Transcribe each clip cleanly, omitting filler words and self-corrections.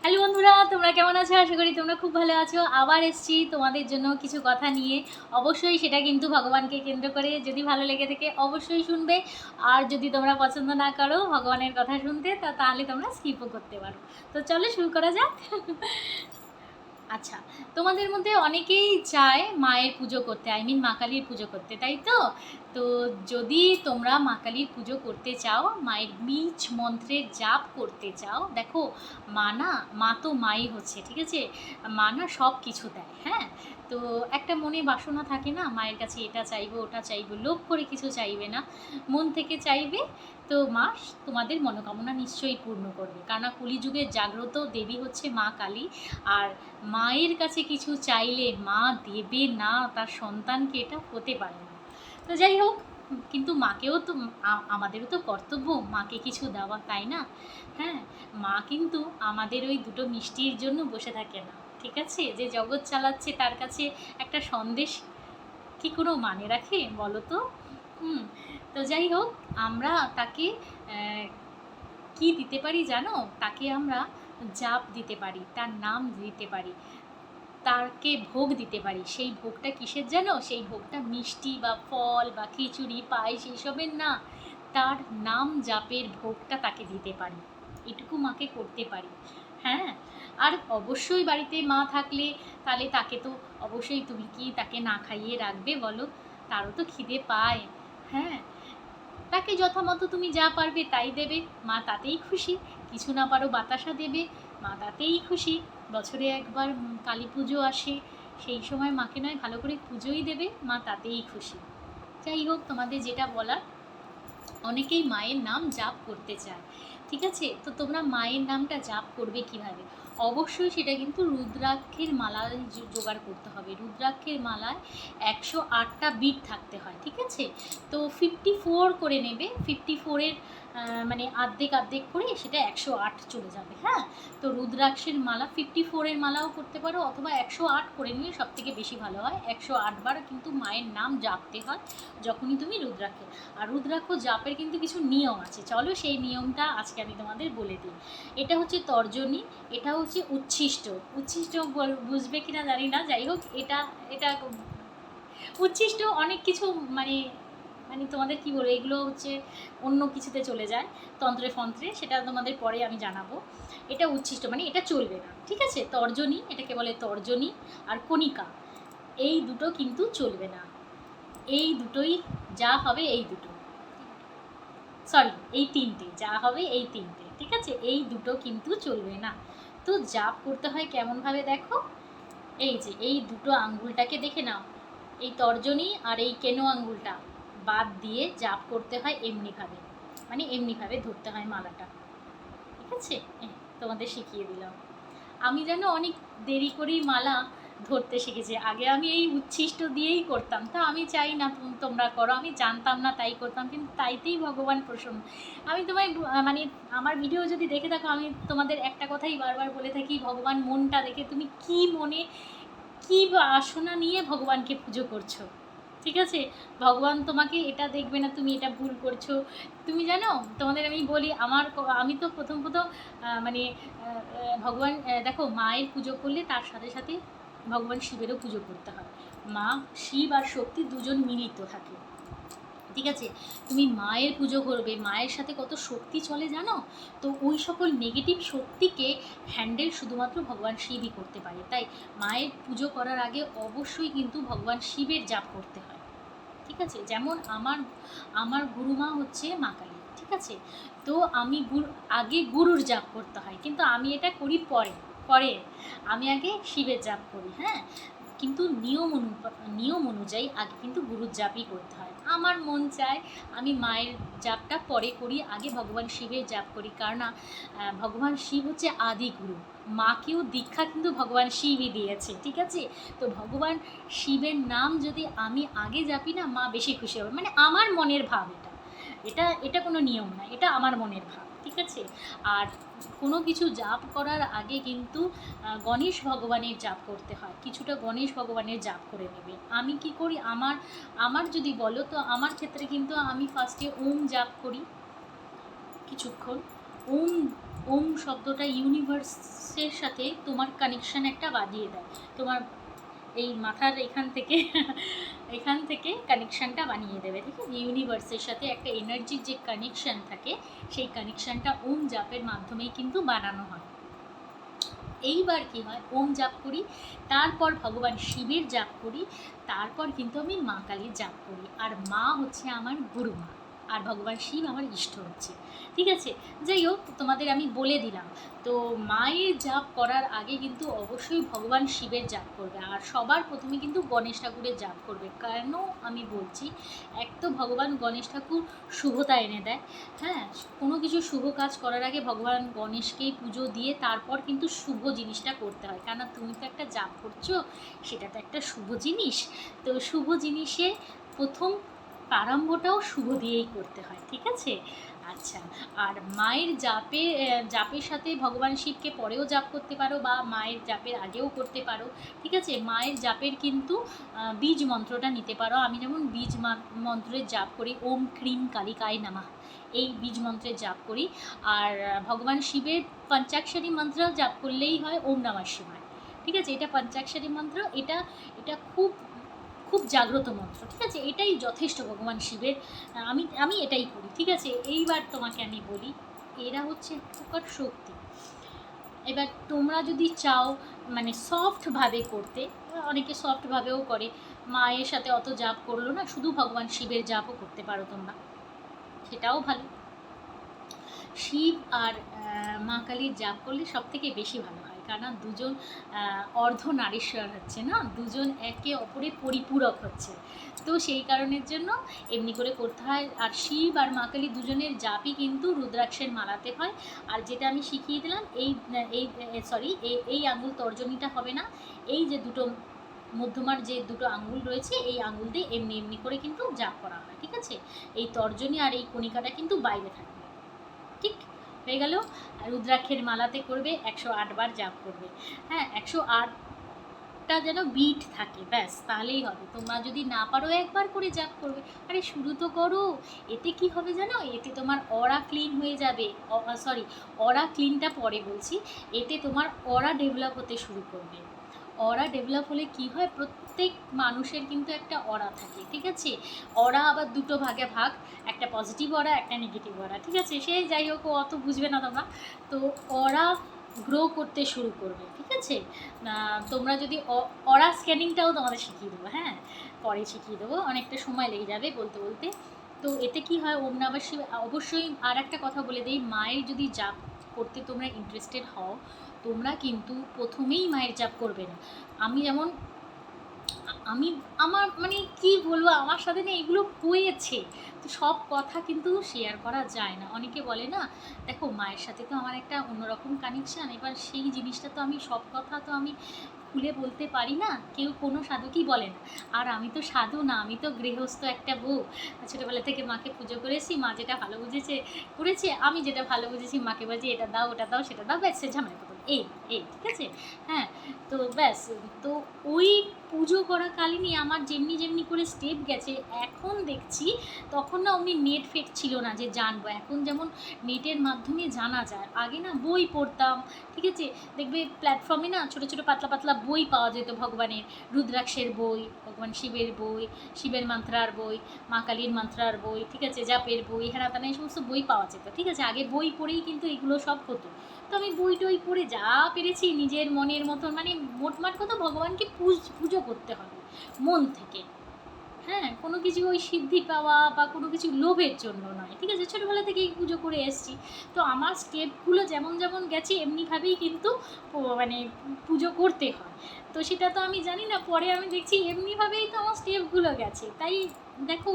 Hello বন্ধুরা, তোমরা কেমন আছো? আশা করি তোমরা খুব ভালো আছো। আবার এসেছি তোমাদের জন্য কিছু কথা নিয়ে। অবশ্যই সেটা কিন্তু ভগবানকে কেন্দ্র করে। যদি ভালো লেগে থাকে অবশ্যই শুনবে, আর যদি তোমরা পছন্দ না করো ভগবানের কথা শুনতে তাহলে তোমরা স্কিপও করতে পারো। তো চলো শুরু করা যাক। আচ্ছা, তোমাদের মধ্যে অনেকেই চায় মায়ের পুজো করতে, মা কালীর পুজো করতে, তাই তো? তো যদি তোমরা মা কালীর পুজো করতে চাও, মায়ের বীজ মন্ত্রের জাপ করতে চাও, দেখো মা তো মাই হচ্ছে, ঠিক আছে? মা না সব কিছু দেয়, হ্যাঁ। তো একটা মনে বাসনা থাকে না, মায়ের কাছে এটা চাইবো ওটা চাইবো, লোভ করে কিছু চাইবে না, মন থেকে চাইবে। তো মা তোমাদের মনোকামনা নিশ্চয়ই পূর্ণ করবে, কারণ কলিযুগের জাগ্রত দেবী হচ্ছে মা কালী। আর মায়ের কাছে কিছু চাইলে মা দেবে না তার সন্তানকে, এটা হতে পারে না। তো যাই হোক, কিন্তু মাকেও তো আমাদেরও তো কর্তব্য মাকে কিছু দেওয়া, তাই না? হ্যাঁ, মা কিন্তু আমাদের ওই দুটো মিষ্টির জন্য বসে থাকে না, ঠিক আছে? যে জগৎ চালাচ্ছে তার কাছে একটা সন্দেশ কি কোনো মানে রাখে বলো তো? হুম। তো যাই হোক, আমরা তাকে কি দিতে পারি জানো? তাকে আমরা জাপ দিতে পারি, তার নাম দিতে পারি, তাকে ভোগ দিতে পারি। সেই ভোগটা কিসের জানো? সেই ভোগটা মিষ্টি বা ফল বা খিচুড়ি পায়েস এইসবের না, তার নাম জাপের ভোগটা তাকে দিতে পারি, এটুকু মাকে করতে পারি। হ্যাঁ, আর অবশ্যই বাড়িতে মা থাকলে তাহলে তাকে তো অবশ্যই, তুমি কি তাকে না খাইয়ে রাখবে বলো? তারও তো খিদে পায়। হ্যাঁ, তাকে যথামতো তুমি যা পারবে তাই দেবে, মা তাতেই খুশি। কিছু না পারো বাতাসা দেবে, মা তাতেই খুশি। বছরে একবার কালী পুজো আসে, সেই সময় মাকে নয় ভালো করে পুজোই দেবে, মা তাতেই খুশি। যাই হোক, তোমাদের যেটা বলার, অনেকেই মায়ের নাম জাপ করতে চায়, ঠিক আছে? তো তোমরা মায়ের নামটা জাপ করবে কিভাবে? অবশ্যই সেটা কিন্তু রুদ্রাক্ষের মালা জোগাড় করতে হবে। রুদ্রাক্ষের মালায় 108টা বিট থাকতে হয়, ঠিক আছে? তো 54 করে নেবে, 54-এর মানে আর্ধেক করে সেটা 108 চলে যাবে, হ্যাঁ। তো রুদ্রাক্ষের মালা 54-এর মালাও করতে পারো, অথবা 108 করে নিয়ে সব থেকে বেশি ভালো হয়। 108 বার কিন্তু মায়ের নাম জাপতে হয় যখনই তুমি রুদ্রাক্ষের। আর রুদ্রাক্ষ জাপের কিন্তু কিছু নিয়ম আছে, চলো সেই নিয়মটা আজকে আমি তোমাদের বলে দিই। এটা হচ্ছে তর্জনী, এটা হচ্ছে উচ্ছিষ্ট। উচ্ছিষ্ট বুঝবে কিনা জানি না, যাই হোক, এটা এটা উচ্ছিষ্ট অনেক কিছু, মানে মানে তোমাদের কি বলবো, এগুলো হচ্ছে অন্য কিছুতে চলে যায়, তন্ত্রে ফন্ত্রে, সেটা তোমাদের পরে আমি জানাবো। এটা উচ্ছিষ্ট মানে এটা চলবে না, ঠিক আছে? তর্জনী, এটাকে বলে তর্জনী। আর কণিকা, এই দুটো কিন্তু চলবে না। এই দুটোই যা হবে, এই দুটো, সরি, এই তিনটে যা হবে, এই তিনটে, ঠিক আছে? এই দুটো কিন্তু চলবে না। তো জাপ করতে হয় কেমনভাবে দেখো, এই যে এই দুটো আঙ্গুলটাকে দেখে নাও, এই তর্জনী আর এই কেনো আঙ্গুলটা বাদ দিয়ে জাপ করতে হয় এমনিভাবে, মানে এমনিভাবে ধরতে হয় মালাটা, ঠিক আছে? তোমাদের শিখিয়ে দিলাম। আমি যেন অনেক দেরি করেই মালা ধরতে শিখেছি, আগে আমি এই উচ্ছিষ্ট দিয়েই করতাম। তা আমি চাই না তোমরা করো, আমি জানতাম না তাই করতাম, কিন্তু তাইতেই ভগবান প্রসন্ন। আমি তোমায় মানে আমার ভিডিও যদি দেখে থাকো, আমি তোমাদের একটা কথাই বারবার বলে থাকি, ভগবান মনটা দেখে, তুমি কি মনে কী বাসনা নিয়ে ভগবানকে পুজো করছো, ঠিক আছে? ভগবান তোমাকে এটা দেখবে না তুমি এটা ভুল করছো। তুমি জানো, তোমাদের আমি বলি, আমি তো প্রথম মানে ভগবান, দেখো, মায়ের পুজো করলে তার সাথে সাথে ভগবান শিবেরও পুজো করতে হয়। মা শিব আর শক্তি দুজন মিলিত থাকে, ঠিক আছে? তুমি মায়ের পুজো করবে, মায়ের সাথে কত শক্তি চলে জানো? তো ওই সকল নেগেটিভ শক্তিকে হ্যান্ডেল শুধুমাত্র ভগবান শিবই করতে পারে। তাই মায়ের পুজো করার আগে অবশ্যই কিন্তু ভগবান শিবের জাপ করতে হয়, ঠিক আছে? যেমন আমার গুরুমা হচ্ছে মা কালী, ঠিক আছে? তো আমি আগে গুরুর জাপ করতে হয়, কিন্তু আমি এটা করি পরে পরে আমি আগে শিবের জাপ করি, হ্যাঁ। কিন্তু নিয়ম অনুযায়ী আগে কিন্তু গুরুর জাপই করতে হয়। আমার মন চায় আমি মায়ের জাপটা পরে করি, আগে ভগবান শিবের জাপ করি, কারণ ভগবান শিব হচ্ছে আদি গুরু। মাকেও দীক্ষা কিন্তু ভগবান শিবই দিয়েছে, ঠিক আছে? তো ভগবান শিবের নাম যদি আমি আগে জাপি না, মা বেশি খুশি হবে, মানে আমার মনের ভাব। এটা এটা কোনো নিয়ম না, এটা আমার মনের ভাব, ঠিক আছে? আর কোনো কিছু জাপ করার আগে কিন্তু গণেশ ভগবানের জাপ করতে হয়, কিছুটা গণেশ ভগবানের জাপ করে নেবে। আমি কি করি, আমার যদি বলো, তো আমার ক্ষেত্রে কিন্তু আমি ফার্স্টে ওম জাপ করি কিছুক্ষণ। ওম ওম শব্দটা ইউনিভার্সের সাথে তোমার কানেকশান একটা বাঁধিয়ে দেয়, তোমার এই মাথার এখান থেকে কানেকশানটা বানিয়ে দেবে, ঠিক আছে? ইউনিভার্সের সাথে একটা এনার্জির যে কানেকশান থাকে, সেই কানেকশানটা ওম জাপের মাধ্যমেই কিন্তু বানানো হয়। এইবার কি হয়, ওম জাপ করি, তারপর ভগবান শিবের জাপ করি, তারপর কিন্তু আমি মা কালীর জাপ করি। আর মা হচ্ছে আমার গুরুমা, আর ভগবান শিব আমার ইষ্ট হচ্ছে, ঠিক আছে? যাই হোক, তোমাদের আমি বলে দিলাম। তো মায়ের জাপ করার আগে কিন্তু অবশ্যই ভগবান শিবের জাপ করবে, আর সবার প্রথমে কিন্তু গণেশ ঠাকুরের জাপ করবে। কেন আমি বলছি, এক তো ভগবান গণেশ ঠাকুর শুভতা এনে দেয়, হ্যাঁ, কোনো কিছু শুভ কাজ করার আগে ভগবান গণেশকেই পুজো দিয়ে তারপর কিন্তু শুভ জিনিসটা করতে হয়, কেন তুমি তো একটা জাপ করছো, সেটা তো একটা শুভ জিনিস। তো শুভ জিনিসে প্রথম প্রারম্ভটাও শুভ দিয়েই করতে হয়, ঠিক আছে? আচ্ছা, আর মায়ের জাপের সাথে ভগবান শিবকে পরেও জাপ করতে পারো, বা মায়ের জাপের আগেও করতে পারো, ঠিক আছে? মায়ের জাপের কিন্তু বীজ মন্ত্রটা নিতে পারো। আমি যেমন বীজ মন্ত্রের জাপ করি, ওম ক্রিম কালিকায় নামা, এই বীজ মন্ত্রের জাপ করি। আর ভগবান শিবের পঞ্চাক্ষরী মন্ত্র জাপ করলেই হয় ওম নমঃ শিবায়, ঠিক আছে? এটা পঞ্চাক্ষরী মন্ত্র, এটা এটা খুব খুব জাগ্রত মন্ত্র, ঠিক আছে? এটাই যথেষ্ট ভগবান শিবের। আমি এটাই করি, ঠিক আছে? এইবার তোমাকে আমি বলি, এরা হচ্ছে এক প্রকার শক্তি। এবার তোমরা যদি চাও মানে সফটভাবে করতে, অনেকে সফটভাবেও করে, মায়ের সাথে অত জাপ করলো না, শুধু ভগবান শিবের জাপও করতে পারো তোমরা, সেটাও ভালো। শিব আর মা কালীর জাপ করলে সব থেকে বেশি ভালো হয়, কারণ দুজন অর্ধনারীশ্বর হচ্ছে না, দুজন একে অপরের পরিপূরক হচ্ছে। তো সেই কারণের জন্য এমনি করে করতে হয়। আর শিব আর মা কালী দুজনের জাপই কিন্তু রুদ্রাক্ষের মালাতে হয়। আর যেটা আমি শিখিয়ে দিলাম, এই আঙুল তর্জনীটা হবে না, এই যে দুটো মধ্যমার যে দুটো আঙুল রয়েছে, এই আঙুল দিয়ে এমনি এমনি করে কিন্তু জাপ করা হয়, ঠিক আছে? এই তর্জনী আর এই কণিকাটা কিন্তু বাইরে থাকবে, ঠিক হয়ে গেল। রুদ্রাক্ষের মালাতে করবে 108 বার জাপ করবে, হ্যাঁ, 108টা যেন বিট থাকে, ব্যাস, তাহলেই হবে। তোমরা যদি না পারো একবার করে জাপ করবে, আরে শুরু তো করো। এতে কি হবে জানো, এতে তোমার অরা ক্লিন হয়ে যাবে, অরা ক্লিনটা পরে বলছি। এতে তোমার অরা ডেভেলপ হতে শুরু করবে। অরা ডেভেলপ হলে কি হয়, প্রত্যেক মানুষের কিন্তু একটা অরা থাকে, ঠিক আছে? অরা আবার দুটো ভাগে ভাগ, একটা পজিটিভ অরা, একটা নেগেটিভ অরা, ঠিক আছে? সে যাই হোক, অত বুঝবে না তোমরা। তো অরা গ্রো করতে শুরু করবে, ঠিক আছে? তোমরা যদি অরা স্ক্যানিংটাও তোমাদের শিখিয়ে দেবো, হ্যাঁ, পরে শিখিয়ে দেবো, অনেকটা সময় লেগে যাবে বলতে বলতে। তো এতে কি হয়, ওম নমঃ শিব। অবশ্যই আর একটা কথা বলে দিই, মায়ের যদি জাপ করতে তোমরা ইন্টারেস্টেড হও, তোমরা কিন্তু প্রথমেই মায়ের জাপ করবে না। আমি যেমন আমি আমার মানে কি বলবো, আমার সাথে না এগুলো হয়েছে, তো সব কথা কিন্তু শেয়ার করা যায় না। অনেকে বলে না, দেখো মায়ের সাথে তো আমার একটা অন্যরকম কানেকশান, এবার সেই জিনিসটা তো আমি সব কথা তো আমি খুলে বলতে পারি না, কেউ কোনো সাধকই বলে না। আর আমি তো সাধু না, আমি তো গৃহস্থ একটা বউ, ছোটোবেলা থেকে মাকে পুজো করেছি, মা যেটা ভালো বুঝেছে করেছে, আমি যেটা ভালো বুঝেছি মাকে বলছি এটা দাও ওটা দাও সেটা দাও, ব্যাস, সে ঝামেলা করবো, এই এই ঠিক আছে, হ্যাঁ। তো ব্যাস, তো ওই পুজো করাকালীনই আমার যেমনি যেমনি করে স্টেপ গেছে, এখন দেখছি, তখন না অমনি নেট ফেট ছিল না যে জানবো, এখন যেমন নেটের মাধ্যমে জানা যায়। আগে না বই পড়তাম, ঠিক আছে? দেখবে প্ল্যাটফর্মে না ছোটো ছোটো পাতলা পাতলা বই পাওয়া যেত ভগবানের, রুদ্রাক্ষের বই, ভগবান শিবের বই, শিবের মন্ত্রার বই, মা কালীর মন্ত্রার বই, ঠিক আছে, জাপের বই, হেনা তেনা, এই সমস্ত বই পাওয়া যেত, ঠিক আছে? আগে বই পড়েই কিন্তু এগুলো সব হতো। তো আমি বই টই পড়ে যা পেরেছি নিজের মনের মতন, মানে মোটমাট কথা, ভগবানকে পুজো করতে হবে মন থেকে, হ্যাঁ, কোনো কিছু ওই সিদ্ধি পাওয়া বা কোনো কিছু লোভের জন্য নয়, ঠিক আছে? ছোটোবেলা থেকেই পুজো করে এসেছি। তো আমার স্টেপগুলো যেমন যেমন গেছে এমনিভাবেই কিন্তু মানে পুজো করতে হয়। তো সেটা তো আমি জানি না, পরে আমি দেখছি এমনিভাবেই তো আমার স্টেপগুলো গেছে। তাই দেখো,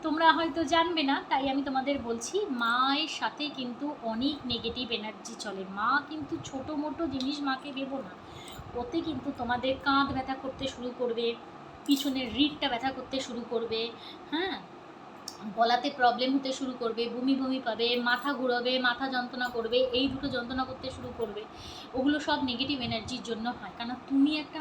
তোমরা হয়তো জানবে না, তাই আমি তোমাদের বলছি, মায়ের সাথে কিন্তু অনেক নেগেটিভ এনার্জি চলে। মা কিন্তু ছোটো মোটো জিনিস মাকে দেবো না, ওতে কিন্তু তোমাদের কাঁধ ব্যথা করতে শুরু করবে, পিছনের রিডটা ব্যথা করতে শুরু করবে, হ্যাঁ, গলাতে প্রবলেম হতে শুরু করবে, বমি বমি পাবে, মাথা ঘুরবে, মাথা যন্ত্রণা করবে, এই দুটো যন্ত্রণা করতে শুরু করবে। ওগুলো সব নেগেটিভ এনার্জির জন্য হয়, কারণ তুমি একটা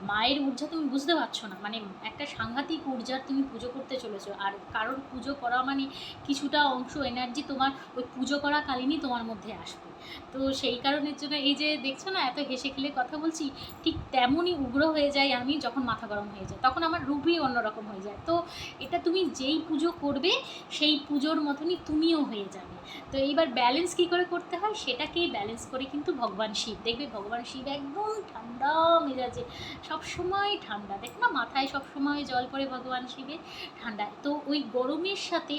মায়ের ঊর্জা তুমি বুঝতে পারছো না, মানে একটা সাংঘাতিক ঊর্জার তুমি পুজো করতে চলেছো। আর কারণ পুজো করা মানে কিছুটা অংশ এনার্জি তোমার ওই পুজো করাকালীনই তোমার মধ্যে আসবে, তো সেই কারণের জন্য এই যে দেখছো না এত হেসে খেলে কথা বলছি, ঠিক তেমনই উগ্র হয়ে যাই আমি যখন মাথা গরম হয়ে যায়, তখন আমার রূপই অন্যরকম হয়ে যায়। তো এটা তুমি যেই পুজো করবে সেই পুজোর মতনই তুমিও হয়ে যাবে। তো এইবার ব্যালেন্স কী করে করতে হয় সেটাকেই ব্যালেন্স করে কিন্তু ভগবান শিব, দেখবে ভগবান শিব একদম ঠান্ডা মেজাজে, সবসময় ঠান্ডা, দেখ না মাথায় সবসময় জল পড়ে ভগবান শিবের, ঠান্ডা। তো ওই গরমের সাথে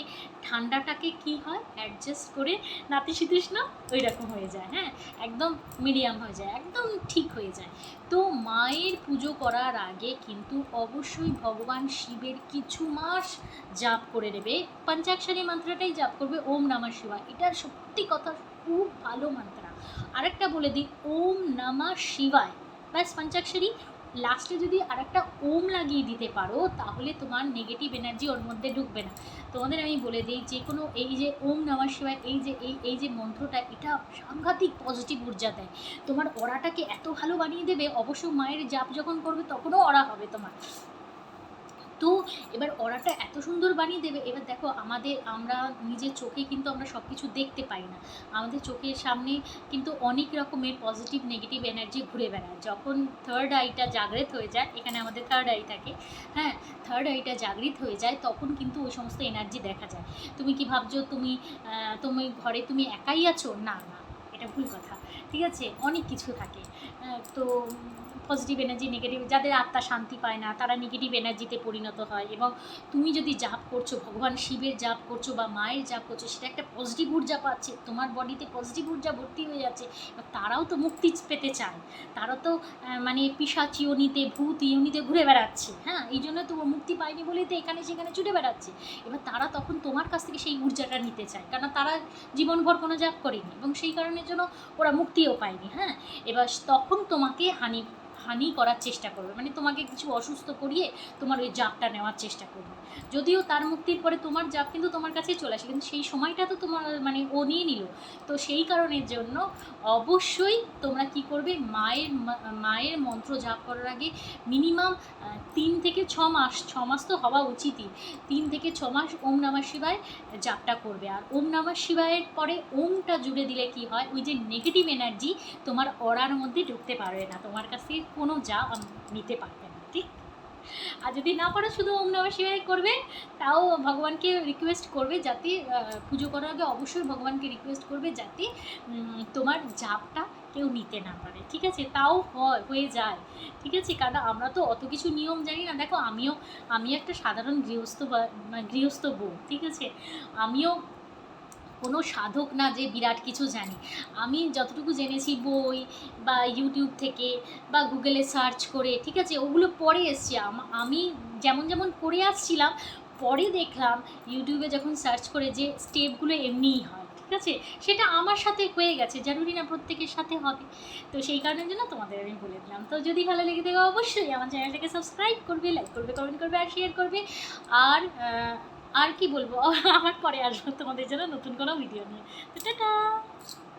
ঠান্ডাটাকে কি হয় অ্যাডজাস্ট করে নাতিশীতোষ্ণ ওই রকম হয়ে যায়, হ্যাঁ, একদম মিডিয়াম হয়ে যায়, একদম ঠিক হয়ে যায়। তো মায়ের পুজো করার আগে কিন্তু অবশ্যই ভগবান শিবের কিছু মাস জাপ করে নেবে, পঞ্চাক্ষরী মন্ত্রটাই জাপ করবে, ওম নমঃ শিবায়। এটা সত্যি কথা খুব ভালো মন্ত্র। আরেকটা বলে দিই, ওম নমঃ শিবায়, ব্যাস পঞ্চাক্ষরী, লাস্টে যদি আরেকটা ওম লাগিয়ে দিতে পারো তাহলে তোমার নেগেটিভ এনার্জি ওর মধ্যে ঢুকবে না। তোমাদের আমি বলে দিই, যে কোনো এই যে ওম নমঃ শিবায় এই যে মন্ত্রটা, এটা সাংঘাতিক পজিটিভ ঊর্জা দেয়, তোমার অরাটাকে এত ভালো বানিয়ে দেবে। অবশ্য মায়ের জাপ যখন করবে তখনও অরা হবে তোমার। তো এবার অরাটা এত সুন্দর বানিয়ে দেবে। এবার দেখো আমরা নিজের চোখে কিন্তু আমরা সব কিছু দেখতে পাই না, আমাদের চোখের সামনে কিন্তু অনেক রকমের পজিটিভ নেগেটিভ এনার্জি ঘুরে বেড়ায়। যখন থার্ড আইটা জাগ্রত হয়ে যায়, এখানে আমাদের থার্ড আই থাকে, হ্যাঁ, থার্ড আইটা জাগৃত হয়ে যায় তখন কিন্তু ওই সমস্ত এনার্জি দেখা যায়। তুমি কি ভাবছো তুমি ঘরে তুমি একাই আছো? না না, এটা ভুল কথা, ঠিক আছে, অনেক কিছু থাকে। তো পজিটিভ এনার্জি নেগেটিভ, যাদের আত্মা শান্তি পায় না তারা নেগেটিভ এনার্জিতে পরিণত হয়। এবং তুমি যদি জাপ করছো, ভগবান শিবের জাপ করছো বা মায়ের জাপ করছো, সেটা একটা পজিটিভ ঊর্জা পাচ্ছে, তোমার বডিতে পজিটিভ ঊর্জা ভর্তি হয়ে যাচ্ছে। এবার তারাও তো মুক্তি পেতে চায়, তারা তো মানে পিশাচ ইয়োনিতে, ভূত ইয়োনিতে ঘুরে বেড়াচ্ছে, হ্যাঁ, এই জন্য তো মুক্তি পায়নি বলেই তো এখানে সেখানে ছুটে বেড়াচ্ছে। এবার তারা তখন তোমার কাছ থেকে সেই ঊর্জাটা নিতে চায়, কারণ তারা জীবনভর কোনো জাপ করেনি এবং সেই কারণের জন্য ওরা মুক্তিও পায়নি, হ্যাঁ। এবার তখন তোমাকে হানি করার চেষ্টা করবে, মানে তোমাকে কিছু অসুস্থ করিয়ে তোমার ওই জাপটা নেওয়ার চেষ্টা করবে। যদিও তার মুক্তির পরে তোমার জাপ কিন্তু তোমার কাছেই চলে আসে, কিন্তু সেই সময়টা তো তোমার মানে ও নিয়ে নিল। তো সেই কারণের জন্য অবশ্যই তোমরা কি করবে, মায়ের মন্ত্র জাপ করার আগে মিনিমাম 3 থেকে 6 মাস, 6 মাস তো হওয়া উচিতই, 3 থেকে 6 মাস ওম নমঃ শিবায় জাপটা করবে। আর ওম নমঃ শিবায়ের পরে ওমটা জুড়ে দিলে কি হয়, ওই যে নেগেটিভ এনার্জি তোমার অরার মধ্যে ঢুকতে পারবে না, তোমার কাছ থেকে কোনো জাপ নিতে পারবে না, ঠিক। আর যদি না পারো শুধু ওম নমঃ শিবায় করবে, তাও ভগবানকে রিকোয়েস্ট করবে যাতে পুজো করার আগে অবশ্যই ভগবানকে রিকোয়েস্ট করবে যাতে তোমার জাপটা কেউ নিতে না পারে, ঠিক আছে, তাও হয়ে যায়, ঠিক আছে। কারণ আমরা তো অত কিছু নিয়ম জানি না। দেখো আমি একটা সাধারণ গৃহস্থ বউ, ঠিক আছে, আমিও কোনো সাধক না যে বিরাট কিছু জানি। আমি যতটুকু জেনেছি বই বা ইউটিউব থেকে বা গুগলে সার্চ করে, ঠিক আছে, ওগুলো পড়ে এসছি। আমি যেমন যেমন করে আসছিলাম, পরে দেখলাম ইউটিউবে যখন সার্চ করে যে স্টেপগুলো এমনিই হয়, ঠিক আছে, সেটা আমার সাথে হয়ে গেছে, জরুরি না প্রত্যেকের সাথে হবে। তো সেই কারণের জন্য তোমাদের আমি বলে দিলাম। তো যদি ভালো লেগে থাকে অবশ্যই আমার চ্যানেলটাকে সাবস্ক্রাইব করবে, লাইক করবে, কমেন্ট করবে আর শেয়ার করবে। আর আর কি বলবো, আমার পরে আসবো তোমাদের জন্য নতুন কোনো ভিডিও নিয়ে। তো টাটা।